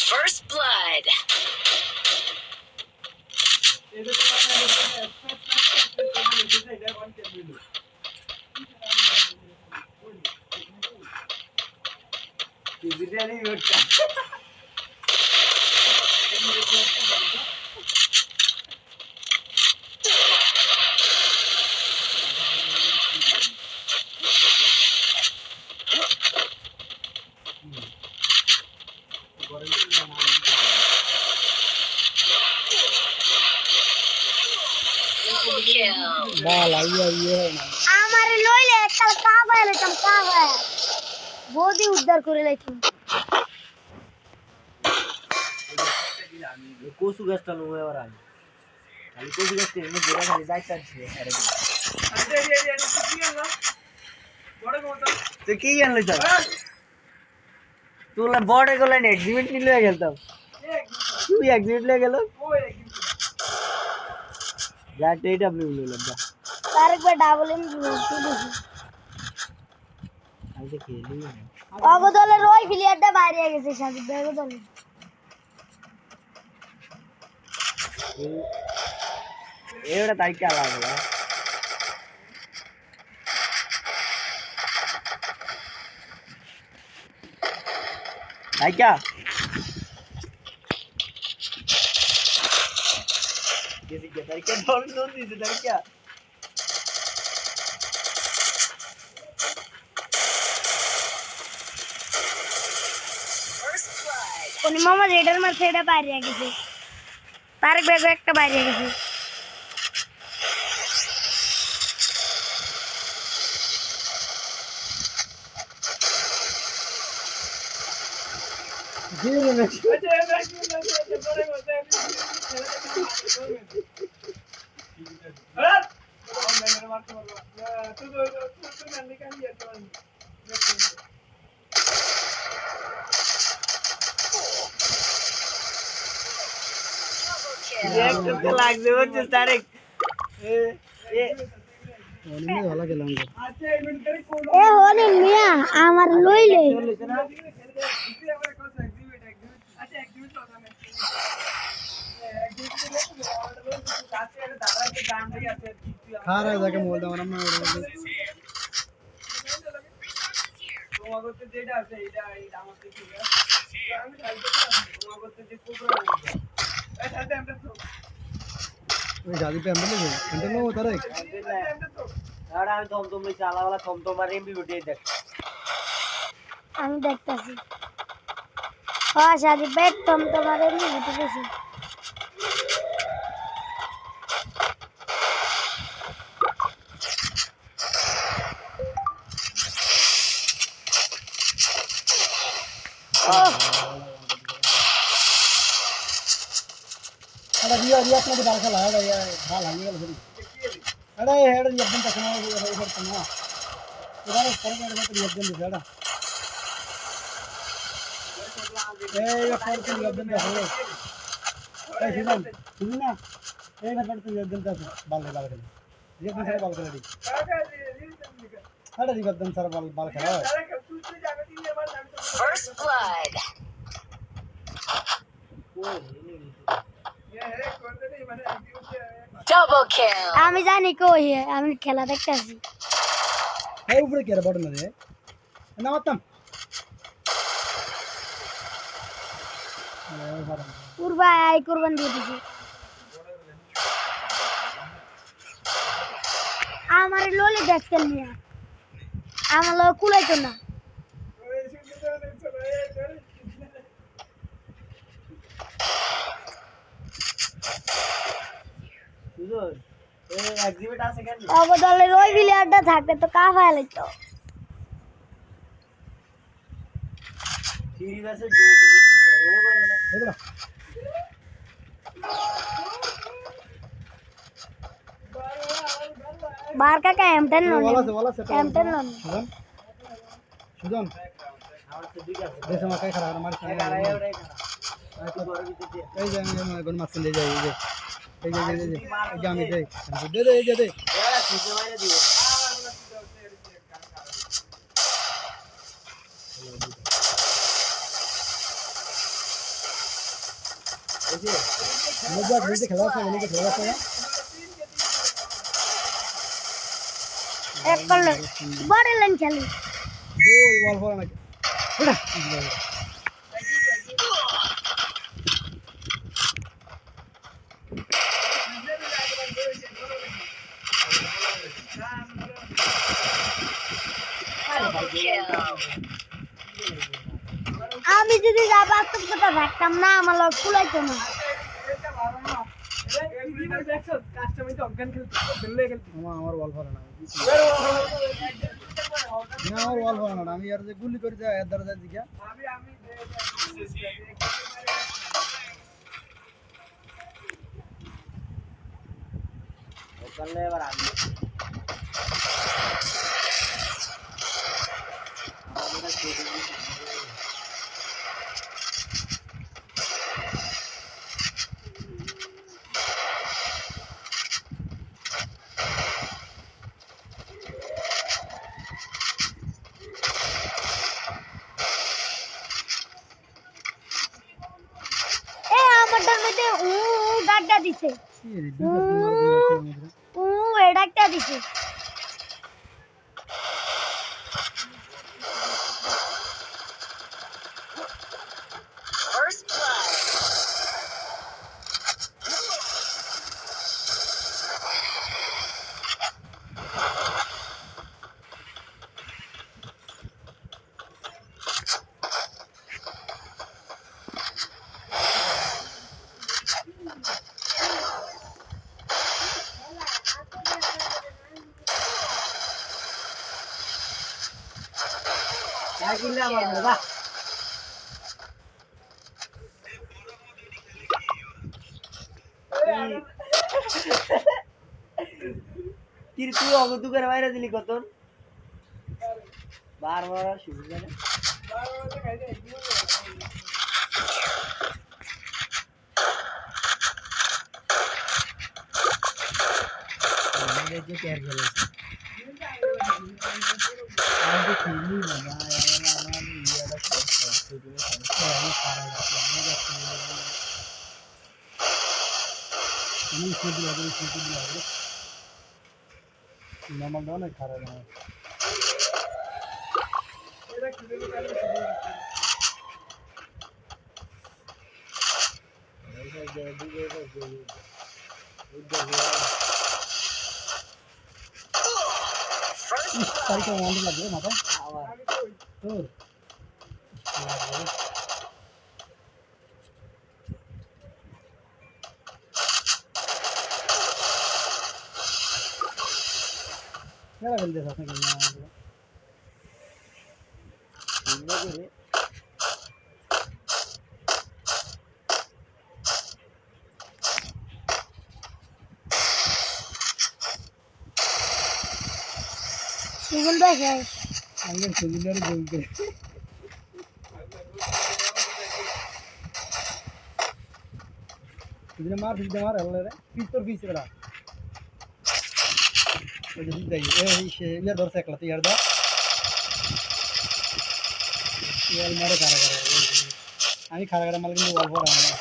First blood. আমার লইলে একটা কাবায় লইতাম কাবায় বডি উদ্ধার করে লাইতাম কচু গাছটা নো এবার আগে খালি কচু গাছটা এমনি গোড়া খালি যাইতাছি আরে তুই কি জানলি স্যার তোলা বড় গলা নে এক্সিবিট নিয়ে লয়ে গেলতাম তুই এক্সিবিট লয়ে গেল যা টিডব্লিউ লইলাম যা আরেকবার ডাবল এম দিছি আইতে খেলি অগদলের ওই প্লেয়ারটা বাইরে গেছে সাথে বেগদলে एवढा ताई क्या लागला ताई क्या किसी के ताई क्या डॉल डॉल दी ताई क्या কোনি মামা রেডার মার সেটা বাইরে গেছে তারেক বেগ একটা বাইরে গেছে जीरो में Double লাগছে বুঝছিস তারেক এ হনি মিয়া আমার লইলে খারা যাকে মোল দাও না তোমার করতে যেটা আছে এটা আমার থেকে আমি খাইতে তোমার করতে যে কোবরা এই সাথে আমরা তো ওই গাড়ি पे एम्बुलेंस है एंटर लो तारे আরে আমি থমথম লইছি আলাওয়ালা থমথম আর এমবি উঠিয়ে দেখ আমি দেখতাছি হ্যাঁ সাজি বেট তোমার এমনি উঠে গেছে अरे रिया रिया अपना बाल का लाया यार बाल हंगे गल फिर अरे हेड एकदम तक ना हो फिर तुम इधर कर के एकदम दिखड़ा ए ये फॉर के एकदम देखो ए सुन सुन ना ए ना कर तू एकदम तक बाल के ये कौन सारे बाल का रेडी अरे एकदम सारा बाल खड़ा है First blood. Double kill. আমি জানি কই আমি খেলা দেখতাছি ए ऊपर क्या बटन है ना मतम কুরবা আই কুরবান দিয়ে দিছি আমার ললি দেখতেন মিয়া আমার লগ কুলাইতো না সুজন এই এক্সিবিট আছে কেন অবদলের ওই প্লেয়ারটা থাকতে তো কাফায় লাইতো সিরিজ আছে জো করে সরো করে না देखो बाहर का M10 लो वाला से M10 लो सुजन सुजन আমার দেশে মাকাই খারাপ আমার এই যে আমি কোন মাছ কিনতে যাই এই যে এই যে আমি দেই দে দে এই যে দে এই যে মজা করে খেলা আছে মানে খেলা আছে এক করলে বড় লাইন খেলি ওই বল ফল নাকি ওটা Double kill. আমি যদি যা বাস্তব কথা থাকতাম না আমার লোক কুলাইতো না এটা ভালো না এই ভিডিও দেখছো কাস্টমার তো অজ্ঞান খেলতে খেলতে আমার বল ফল না না আমার বল ফল না আমি আর যে গুলি করে যায় এর দ্বারা যায় দিকা আমি ওখানে এবার আমি এ আমারটার মধ্যে গাড্ডা দিছে এডাকটা দিছে First blood. কিনলে আমার বাবা তীর তুই অগত করে বাইরে দিলি কত বারবার শুরু করে যে কেয়ার গেল আমি কিনি বাবা আমার ইয়াটা সমস্যা দিলে সমস্যা আমি সারা রাত আমি শুধু লাগে নরমাল দাও না খারাপ না এটা কি বলে কালে তাই তো মনে লাগবে মাথা আমি তো তোর মেলা ফেলতে থাকে সুগুল দেখে আমি সুন্দর বলতে ഇതിനെ മാർ ഇതിനെ മാർ അല്ലേ പീസ് पर पीस करा तो जल्दी दे ये दौर से कलती यार दा ये मारे আমি খারা খারা মাল কিন্তু অল্প রাখা না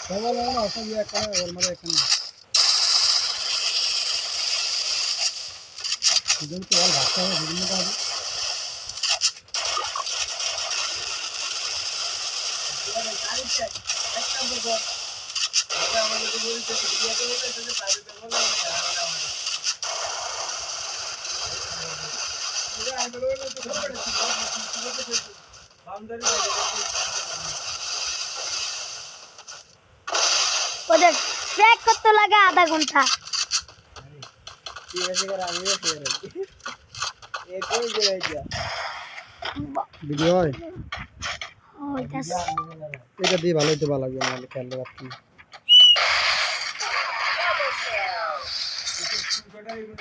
সবাই না অসম দিয়ে একটা ওর মারে এখানে দুজন তো অল ভাষা হবে দুজন তো হবে ওদের ট্র্যাক করতে লাগে আধা ঘন্টা ভিডিও হয় ওইটাছে এটা দিয়ে ভালো হইতে ভালো লাগবে নাহলে খেলতে পারছি Double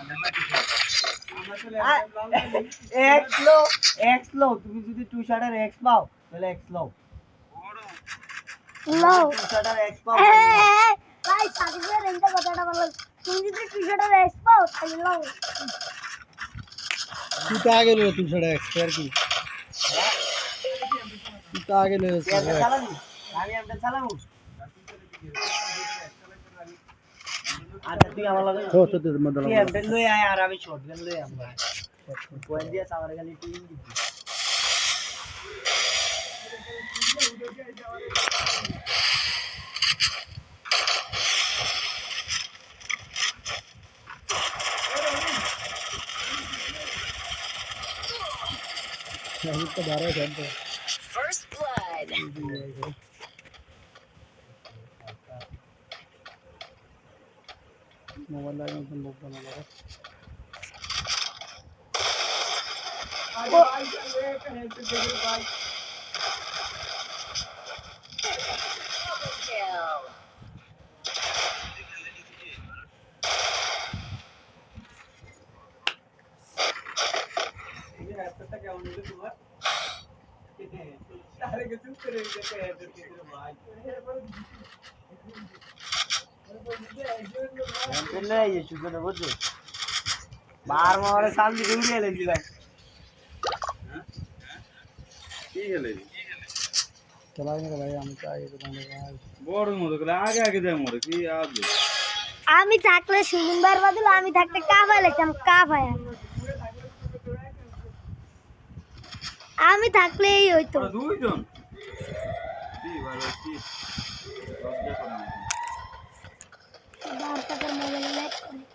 kill. আমরা চলে এক্স লো তুমি যদি টু শার্টের এক্স পাও তাহলে এক্স লো লো টু শার্টের এক্স পাও ভাই সাকিবের এই কথাটা বলো তুমি যদি টি-শার্টের এক্স পাও তাহলে লো তুই তো আগে লো টু শার্টের এক্স আর কি তুই তো আগে লো চালাবি আমি আমরা চালাবো আচ্ছা তুই আমার লাগে তো মধ্যে তুই এমটা লই আয় আর আমি শটগান লই আমরা পয়েন্ট দিয়ে সামার গালি টিম দিবি আমি তো বারে জানতো First blood. মোবাইল লাগানো তো লোক বানানো ভাই চলে একটা হেডশট দেখে ভাই Kill. এই হেডশটটা কেমন হলো তোমার তাহলে কিছু করে দেখে হেডশট দিতে ভাই এমপেলে এই সুজনে বুঝছো বার মারে সামনে দৌড়ে এলেছিলাম কি হলো চলাই না ভাই আমি চাই তো ভাই বড় মতো করে আগে আগে যায় মরে কি আজ আমি থাকলে সুন্দর বাদল আমি থাকতে কাফায় লাগতাম কাফায় আমি থাকলে এই হইতো দুইজন কি ভালো কি লজ্জা করে না বার টাকার মোবাইল লাইক করে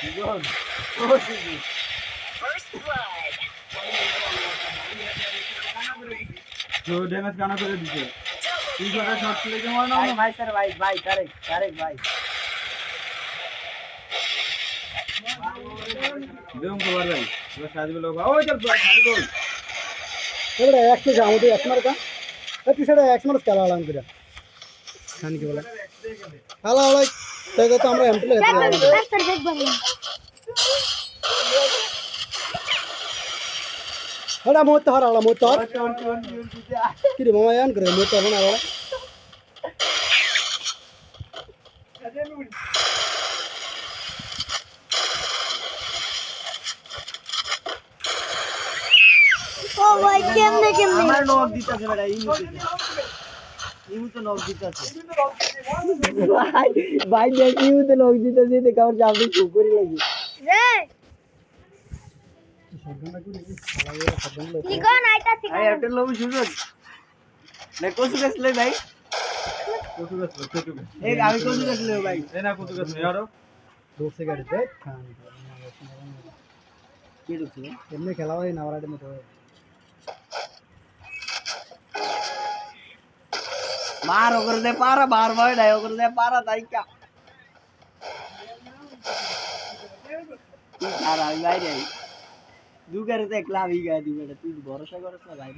দুজন ও দিদি First blood. তো ড্যামেজ কানা করে দিছে তুই যখন শট খেলে যে মার না ভাই ভাই স্যার ভাই তারেক ভাই দেম তো বার ভাই এবার সাজবে লোক ওই চল খালি বল এবারে একটু যাও তো এক মারকা এই পিছনে এক মারস খেলা আলাম করে খানি কি বলে হালা হালা তাই তো আমরা এমপ্লে রাস্তার বেগ বাড়ি হড়া মোত হড়া মোত হর কি রে মামা ইয়ান করে মোত হর না হড়া ও ভাই কেমনে আমার নক দিতাছে বেটা ইমু তো নক দিতাছে ভাই দেখ ইমু তো নক দিতাছে দেখ আমার জামে কুকুরি লাগি রে কি কোন আইতা আই শিখা একটা লোক সুযোগ না কোসু গেছলে ভাই কত গাছ কত গাছ এই আমি কোসু গেছলে ভাই এই না কত গাছ यार দূর से गाड़ी देख खान কি ঢুকছে এমনি খেলা হয় না ওরাটের মতো মার ওগর দে পারা বার ভাই নাই ওগর দে পারা তাইকা তুই আর আমি বাইরে আই দুগারে তো একলা আমি গা দিই বেটা তুই ভরসা করছ না ভাই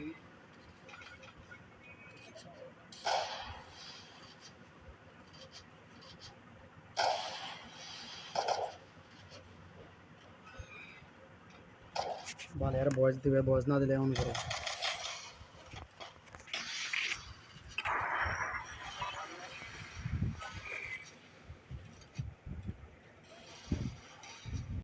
ভালো यार বয়স দিবে বয়স না দিলে এমন করে